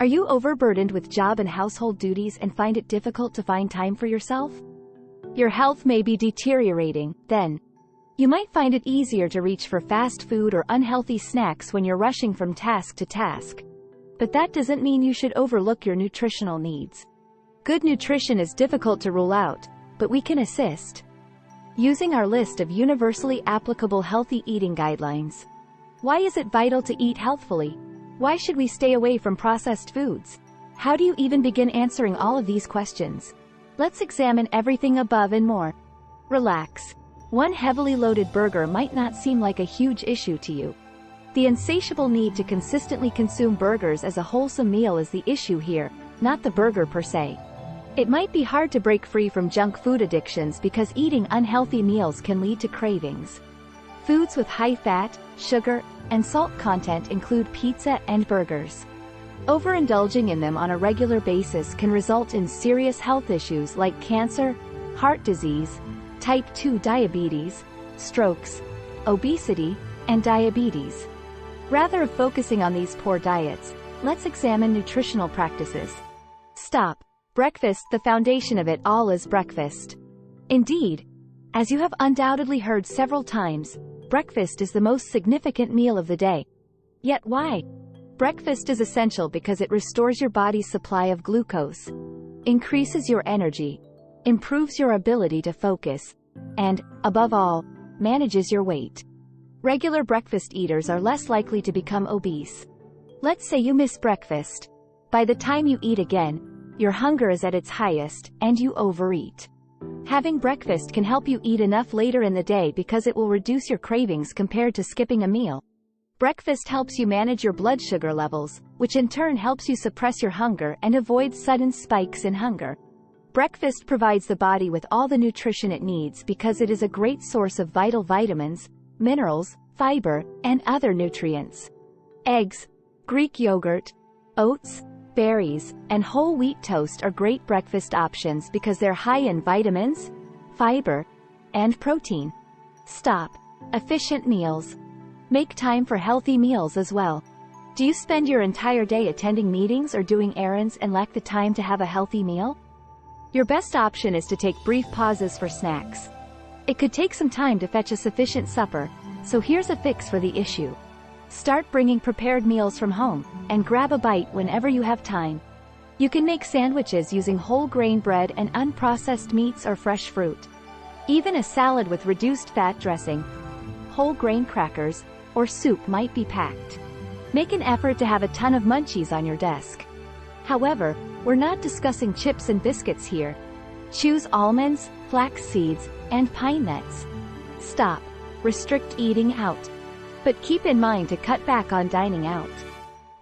Are you overburdened with job and household duties and find it difficult to find time for yourself? Your health may be deteriorating, then. You might find it easier to reach for fast food or unhealthy snacks when you're rushing from task to task. But that doesn't mean you should overlook your nutritional needs. Good nutrition is difficult to rule out, but we can assist. Using our list of universally applicable healthy eating guidelines. Why is it vital to eat healthfully? Why should we stay away from processed foods? How do you even begin answering all of these questions? Let's examine everything above and more. Relax. One heavily loaded burger might not seem like a huge issue to you. The insatiable need to consistently consume burgers as a wholesome meal is the issue here, not the burger per se. It might be hard to break free from junk food addictions because eating unhealthy meals can lead to cravings. Foods with high fat, sugar, and salt content include pizza and burgers. Overindulging in them on a regular basis can result in serious health issues like cancer, heart disease, type 2 diabetes, strokes, obesity, and diabetes. Rather than focusing on these poor diets, let's examine nutritional practices. Stop. Breakfast. The foundation of it all is breakfast. Indeed, as you have undoubtedly heard several times, breakfast is the most significant meal of the day. Yet why? Breakfast is essential because it restores your body's supply of glucose, increases your energy, improves your ability to focus, and, above all, manages your weight. Regular breakfast eaters are less likely to become obese. Let's say you miss breakfast. By the time you eat again, your hunger is at its highest, and you overeat. Having breakfast can help you eat enough later in the day because it will reduce your cravings compared to skipping a meal. Breakfast helps you manage your blood sugar levels, which in turn helps you suppress your hunger and avoid sudden spikes in hunger. Breakfast provides the body with all the nutrition it needs because it is a great source of vital vitamins, minerals, fiber, and other nutrients. Eggs, Greek yogurt, oats, berries, and whole wheat toast are great breakfast options because they're high in vitamins, fiber, and protein. Stop. Efficient meals. Make time for healthy meals as well. Do you spend your entire day attending meetings or doing errands and lack the time to have a healthy meal? Your best option is to take brief pauses for snacks. It could take some time to fetch a sufficient supper, so here's a fix for the issue. Start bringing prepared meals from home, and grab a bite whenever you have time. You can make sandwiches using whole grain bread and unprocessed meats or fresh fruit. Even a salad with reduced fat dressing, whole grain crackers, or soup might be packed. Make an effort to have a ton of munchies on your desk. However, we're not discussing chips and biscuits here. Choose almonds, flax seeds, and pine nuts. Stop. Restrict eating out. But keep in mind to cut back on dining out.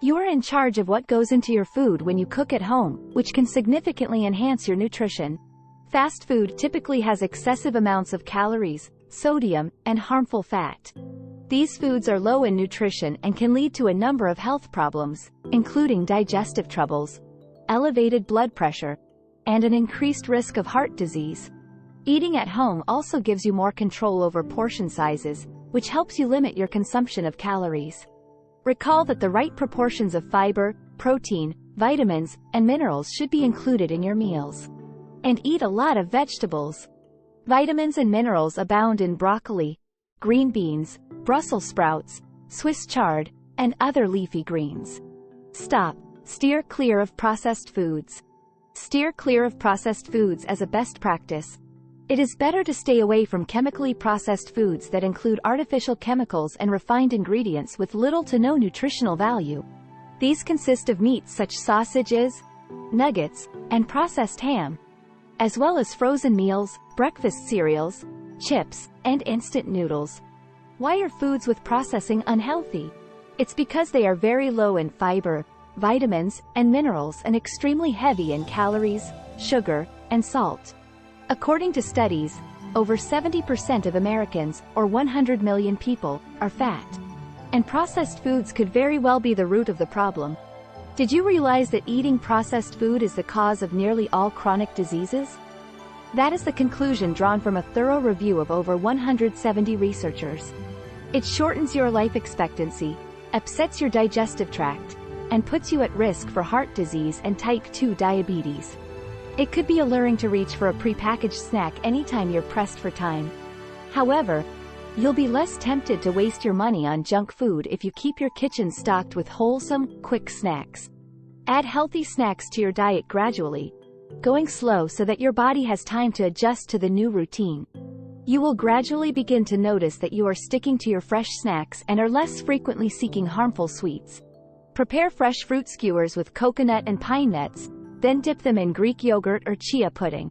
You are in charge of what goes into your food when you cook at home, which can significantly enhance your nutrition. Fast food typically has excessive amounts of calories, sodium, and harmful fat. These foods are low in nutrition and can lead to a number of health problems, including digestive troubles, elevated blood pressure, and an increased risk of heart disease. Eating at home also gives you more control over portion sizes, which helps you limit your consumption of calories. Recall that the right proportions of fiber, protein, vitamins, and minerals should be included in your meals. And eat a lot of vegetables. Vitamins and minerals abound in broccoli, green beans, Brussels sprouts, Swiss chard, and other leafy greens. Stop. Steer clear of processed foods. Steer clear of processed foods as a best practice. It is better to stay away from chemically processed foods that include artificial chemicals and refined ingredients with little to no nutritional value. These consist of meats such as sausages, nuggets, and processed ham, as well as frozen meals, breakfast cereals, chips, and instant noodles. Why are foods with processing unhealthy? It's because they are very low in fiber, vitamins, and minerals and extremely heavy in calories, sugar, and salt. According to studies, over 70% of Americans, or 100 million people, are fat. And processed foods could very well be the root of the problem. Did you realize that eating processed food is the cause of nearly all chronic diseases? That is the conclusion drawn from a thorough review of over 170 researchers. It shortens your life expectancy, upsets your digestive tract, and puts you at risk for heart disease and type 2 diabetes. It could be alluring to reach for a prepackaged snack anytime you're pressed for time. However, you'll be less tempted to waste your money on junk food if you keep your kitchen stocked with wholesome, quick snacks. Add healthy snacks to your diet gradually, going slow so that your body has time to adjust to the new routine. You will gradually begin to notice that you are sticking to your fresh snacks and are less frequently seeking harmful sweets. Prepare fresh fruit skewers with coconut and pine nuts, then dip them in Greek yogurt or chia pudding.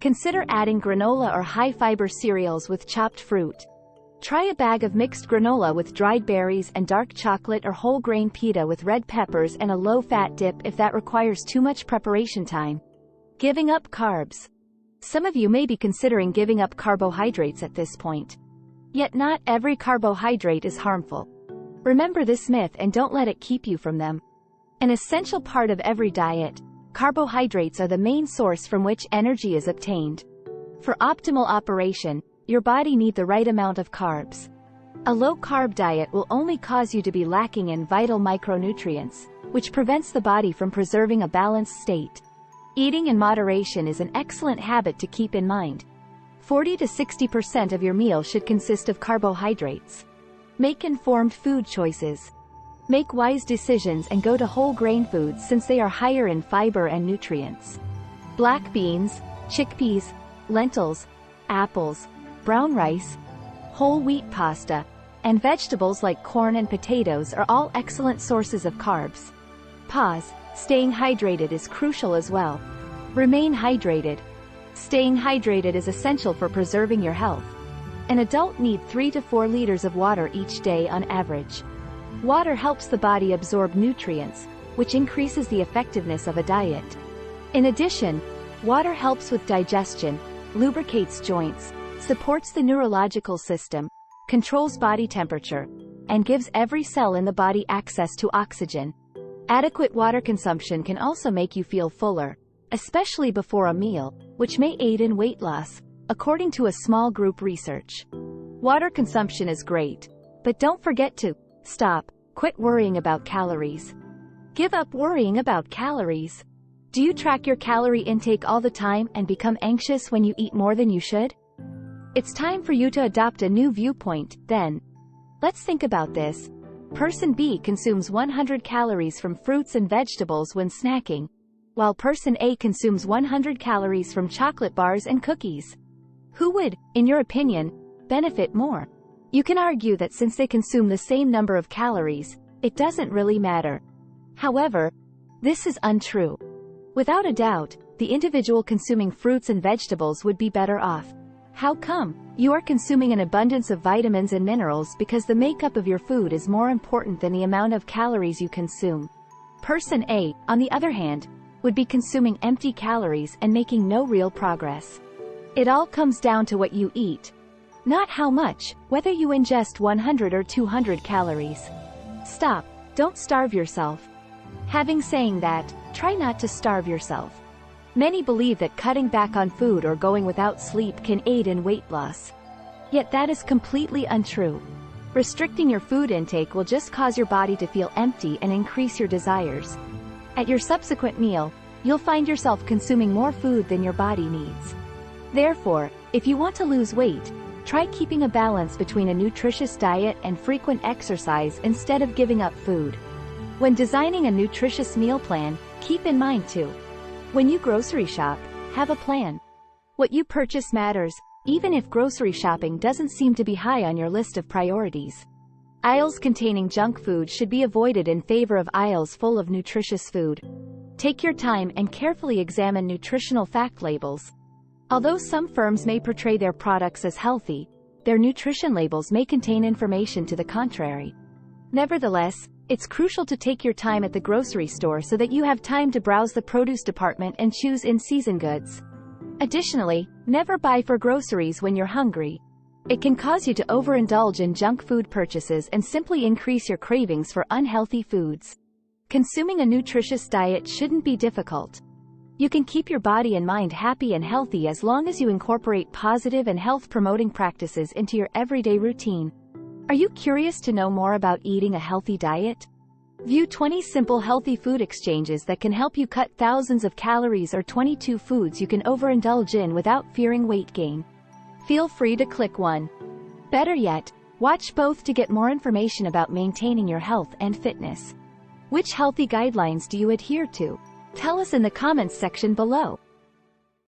Consider adding granola or high-fiber cereals with chopped fruit. Try a bag of mixed granola with dried berries and dark chocolate or whole grain pita with red peppers and a low-fat dip if that requires too much preparation time. Giving up carbs. Some of you may be considering giving up carbohydrates at this point. Yet not every carbohydrate is harmful. Remember this myth and don't let it keep you from them. An essential part of every diet, carbohydrates are the main source from which energy is obtained. For optimal operation, your body needs the right amount of carbs. A low-carb diet will only cause you to be lacking in vital micronutrients, which prevents the body from preserving a balanced state. Eating in moderation is an excellent habit to keep in mind. 40 to 60% of your meal should consist of carbohydrates. Make informed food choices. Make wise decisions and go to whole grain foods since they are higher in fiber and nutrients. Black beans, chickpeas, lentils, apples, brown rice, whole wheat pasta, and vegetables like corn and potatoes are all excellent sources of carbs. Pause. Staying hydrated is crucial as well. Remain hydrated. Staying hydrated is essential for preserving your health. An adult needs 3 to 4 liters of water each day on average. Water helps the body absorb nutrients, which increases the effectiveness of a diet. In addition, water helps with digestion, lubricates joints, supports the neurological system, controls body temperature, and gives every cell in the body access to oxygen. Adequate water consumption can also make you feel fuller, especially before a meal, which may aid in weight loss, according to a small group research. Water consumption is great, but don't forget to quit worrying about calories. Give up worrying about calories. Do you track your calorie intake all the time and become anxious when you eat more than you should? It's time for you to adopt a new viewpoint, then. Let's think about this. Person B consumes 100 calories from fruits and vegetables when snacking, while Person A consumes 100 calories from chocolate bars and cookies. Who would, in your opinion, benefit more? You can argue that since they consume the same number of calories, it doesn't really matter. However, this is untrue. Without a doubt, the individual consuming fruits and vegetables would be better off. How come? You are consuming an abundance of vitamins and minerals because the makeup of your food is more important than the amount of calories you consume. Person A, on the other hand, would be consuming empty calories and making no real progress. It all comes down to what you eat. Not how much, whether you ingest 100 or 200 calories. Don't starve yourself. Having saying that, try not to starve yourself. Many believe that cutting back on food or going without sleep can aid in weight loss. Yet that is completely untrue. Restricting your food intake will just cause your body to feel empty and increase your desires. At your subsequent meal, you'll find yourself consuming more food than your body needs. Therefore, if you want to lose weight, try keeping a balance between a nutritious diet and frequent exercise instead of giving up food. When designing a nutritious meal plan, keep in mind too. When you grocery shop, have a plan. What you purchase matters, even if grocery shopping doesn't seem to be high on your list of priorities. Aisles containing junk food should be avoided in favor of aisles full of nutritious food. Take your time and carefully examine nutritional fact labels. Although some firms may portray their products as healthy, their nutrition labels may contain information to the contrary. Nevertheless, it's crucial to take your time at the grocery store so that you have time to browse the produce department and choose in-season goods. Additionally, never buy for groceries when you're hungry. It can cause you to overindulge in junk food purchases and simply increase your cravings for unhealthy foods. Consuming a nutritious diet shouldn't be difficult. You can keep your body and mind happy and healthy as long as you incorporate positive and health-promoting practices into your everyday routine. Are you curious to know more about eating a healthy diet? View 20 simple healthy food exchanges that can help you cut thousands of calories, or 22 foods you can overindulge in without fearing weight gain. Feel free to click one. Better yet, watch both to get more information about maintaining your health and fitness. Which healthy guidelines do you adhere to? Tell us in the comments section below.